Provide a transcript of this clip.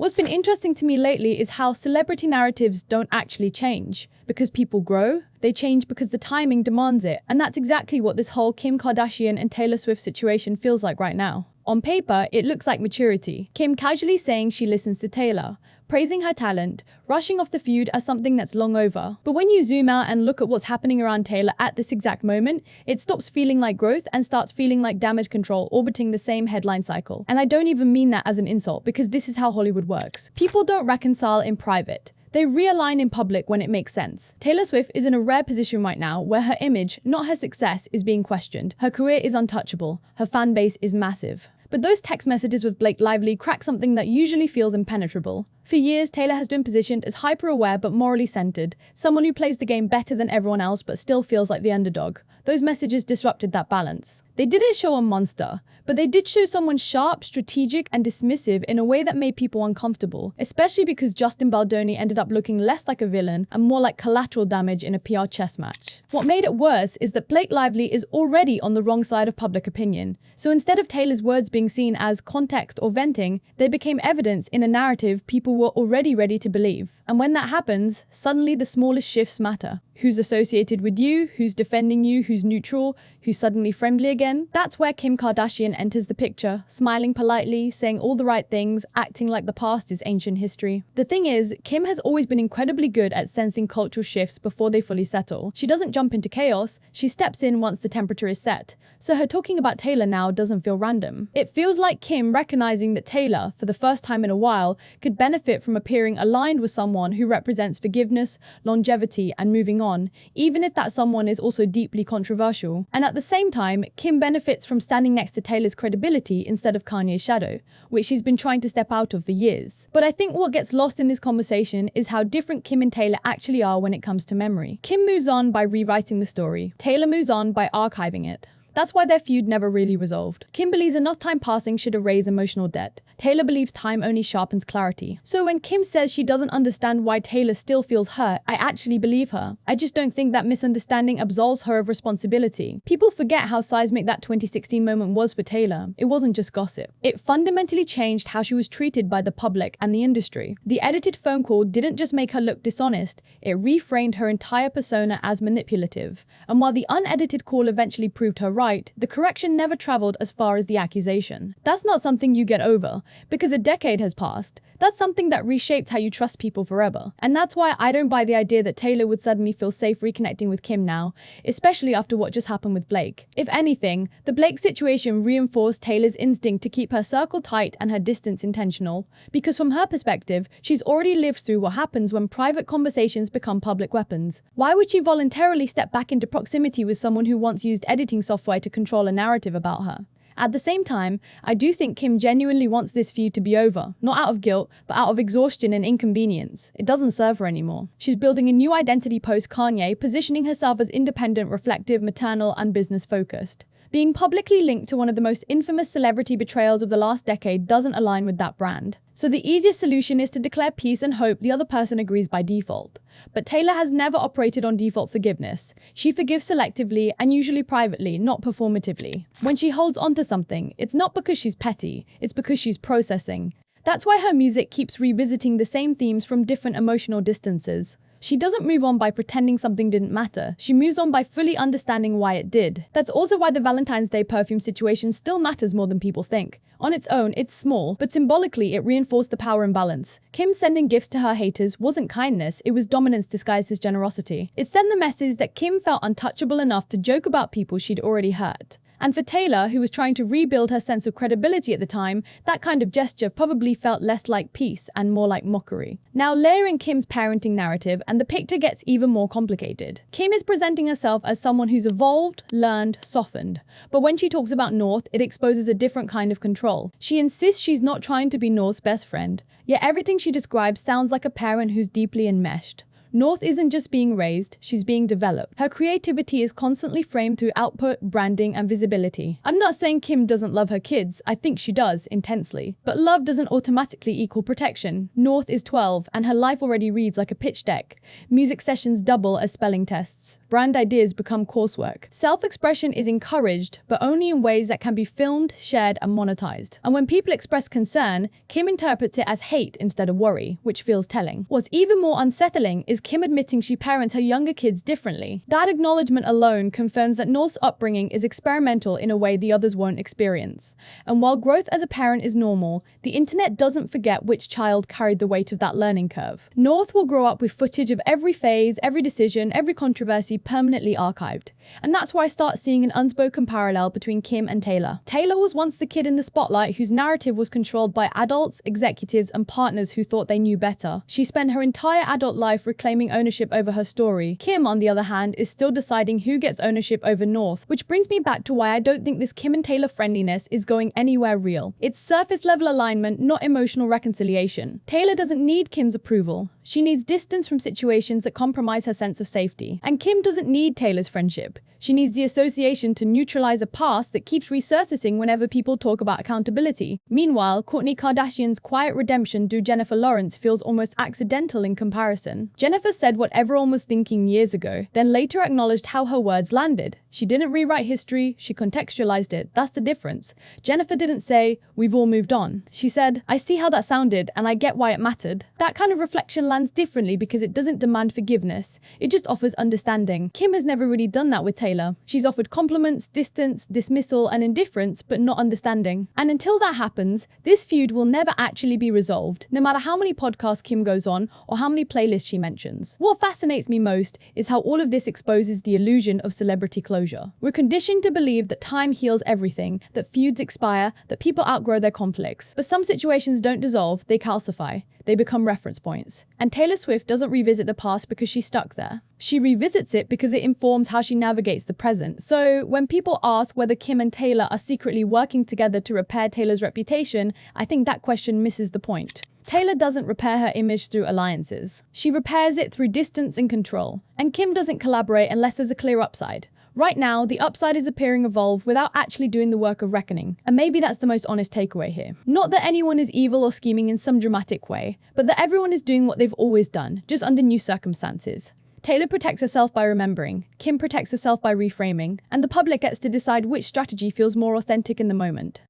What's been interesting to me lately is how celebrity narratives don't actually change because people grow. They change because the timing demands it. And that's exactly what this whole Kim Kardashian and Taylor Swift situation feels like right now. On paper, it looks like maturity. Kim casually saying she listens to Taylor, praising her talent, rushing off the feud as something that's long over. But when you zoom out and look at what's happening around Taylor at this exact moment, it stops feeling like growth and starts feeling like damage control orbiting the same headline cycle. And I don't even mean that as an insult, because this is how Hollywood works. People don't reconcile in private. They realign in public when it makes sense. Taylor Swift is in a rare position right now where her image, not her success, is being questioned. Her career is untouchable. Her fan base is massive. But those text messages with Blake Lively crack something that usually feels impenetrable. For years, Taylor has been positioned as hyper-aware but morally centered, someone who plays the game better than everyone else but still feels like the underdog. Those messages disrupted that balance. They didn't show a monster, but they did show someone sharp, strategic, and dismissive in a way that made people uncomfortable, especially because Justin Baldoni ended up looking less like a villain and more like collateral damage in a PR chess match. What made it worse is that Blake Lively is already on the wrong side of public opinion, so instead of Taylor's words being seen as context or venting, they became evidence in a narrative people were already ready to believe. And when that happens, suddenly the smallest shifts matter. Who's associated with you, who's defending you, who's neutral, who's suddenly friendly again. That's where Kim Kardashian enters the picture, smiling politely, saying all the right things, acting like the past is ancient history. The thing is, Kim has always been incredibly good at sensing cultural shifts before they fully settle. She doesn't jump into chaos, she steps in once the temperature is set. So her talking about Taylor now doesn't feel random. It feels like Kim recognizing that Taylor, for the first time in a while, could benefit from appearing aligned with someone who represents forgiveness, longevity, and moving on, even if that someone is also deeply controversial. And at the same time, Kim benefits from standing next to Taylor's credibility instead of Kanye's shadow, which she's been trying to step out of for years. But I think what gets lost in this conversation is how different Kim and Taylor actually are when it comes to memory. Kim moves on by rewriting the story. Taylor moves on by archiving it. That's why their feud never really resolved. Kim believes enough time passing should erase emotional debt. Taylor believes time only sharpens clarity. So when Kim says she doesn't understand why Taylor still feels hurt, I actually believe her. I just don't think that misunderstanding absolves her of responsibility. People forget how seismic that 2016 moment was for Taylor. It wasn't just gossip. It fundamentally changed how she was treated by the public and the industry. The edited phone call didn't just make her look dishonest, it reframed her entire persona as manipulative. And while the unedited call eventually proved her right, the correction never traveled as far as the accusation. That's not something you get over, because a decade has passed. That's something that reshaped how you trust people forever. And that's why I don't buy the idea that Taylor would suddenly feel safe reconnecting with Kim now, especially after what just happened with Blake. If anything, the Blake situation reinforced Taylor's instinct to keep her circle tight and her distance intentional, because from her perspective, she's already lived through what happens when private conversations become public weapons. Why would she voluntarily step back into proximity with someone who once used editing software to control a narrative about her? At the same time, I do think Kim genuinely wants this feud to be over, not out of guilt, but out of exhaustion and inconvenience. It doesn't serve her anymore. She's building a new identity post-Kanye, positioning herself as independent, reflective, maternal, and business-focused. Being publicly linked to one of the most infamous celebrity betrayals of the last decade doesn't align with that brand. So the easiest solution is to declare peace and hope the other person agrees by default. But Taylor has never operated on default forgiveness. She forgives selectively and usually privately, not performatively. When she holds onto something, it's not because she's petty, it's because she's processing. That's why her music keeps revisiting the same themes from different emotional distances. She doesn't move on by pretending something didn't matter. She moves on by fully understanding why it did. That's also why the Valentine's Day perfume situation still matters more than people think. On its own, it's small, but symbolically it reinforced the power imbalance. Kim sending gifts to her haters wasn't kindness, it was dominance disguised as generosity. It sent the message that Kim felt untouchable enough to joke about people she'd already hurt. And for Taylor, who was trying to rebuild her sense of credibility at the time, that kind of gesture probably felt less like peace and more like mockery. Now layer in Kim's parenting narrative and the picture gets even more complicated. Kim is presenting herself as someone who's evolved, learned, softened. But when she talks about North, it exposes a different kind of control. She insists she's not trying to be North's best friend, yet everything she describes sounds like a parent who's deeply enmeshed. North isn't just being raised, she's being developed. Her creativity is constantly framed through output, branding, and visibility. I'm not saying Kim doesn't love her kids, I think she does, intensely. But love doesn't automatically equal protection. North is 12, and her life already reads like a pitch deck. Music sessions double as spelling tests. brand ideas become coursework. Self-expression is encouraged, but only in ways that can be filmed, shared, and monetized. And when people express concern, Kim interprets it as hate instead of worry, which feels telling. What's even more unsettling is Kim admitting she parents her younger kids differently. That acknowledgement alone confirms that North's upbringing is experimental in a way the others won't experience. And while growth as a parent is normal, the internet doesn't forget which child carried the weight of that learning curve. North will grow up with footage of every phase, every decision, every controversy permanently archived. And that's where I start seeing an unspoken parallel between Kim and Taylor. Taylor was once the kid in the spotlight whose narrative was controlled by adults, executives, and partners who thought they knew better. She spent her entire adult life reclaiming ownership over her story. Kim, on the other hand, is still deciding who gets ownership over North, which brings me back to why I don't think this Kim and Taylor friendliness is going anywhere real. It's surface level alignment, not emotional reconciliation. Taylor doesn't need Kim's approval. She needs distance from situations that compromise her sense of safety. And Kim doesn't need Taylor's friendship. She needs the association to neutralize a past that keeps resurfacing whenever people talk about accountability. Meanwhile, Kourtney Kardashian's quiet redemption through Jennifer Lawrence feels almost accidental in comparison. Jennifer said what everyone was thinking years ago, then later acknowledged how her words landed. She didn't rewrite history, she contextualized it. That's the difference. Jennifer didn't say, "We've all moved on." She said, "I see how that sounded and I get why it mattered." That kind of reflection lands differently because it doesn't demand forgiveness. It just offers understanding. Kim has never really done that with Taylor. She's offered compliments, distance, dismissal, and indifference, but not understanding. And until that happens, this feud will never actually be resolved, no matter how many podcasts Kim goes on or how many playlists she mentions. What fascinates me most is how all of this exposes the illusion of celebrity closure. We're conditioned to believe that time heals everything, that feuds expire, that people outgrow their conflicts. But some situations don't dissolve, they calcify. They become reference points. And Taylor Swift doesn't revisit the past because she's stuck there. She revisits it because it informs how she navigates the present. So when people ask whether Kim and Taylor are secretly working together to repair Taylor's reputation, I think that question misses the point. Taylor doesn't repair her image through alliances. She repairs it through distance and control. And Kim doesn't collaborate unless there's a clear upside. Right now, the upside is appearing evolve without actually doing the work of reckoning. And maybe that's the most honest takeaway here. Not that anyone is evil or scheming in some dramatic way, but that everyone is doing what they've always done, just under new circumstances. Taylor protects herself by remembering, Kim protects herself by reframing, and the public gets to decide which strategy feels more authentic in the moment.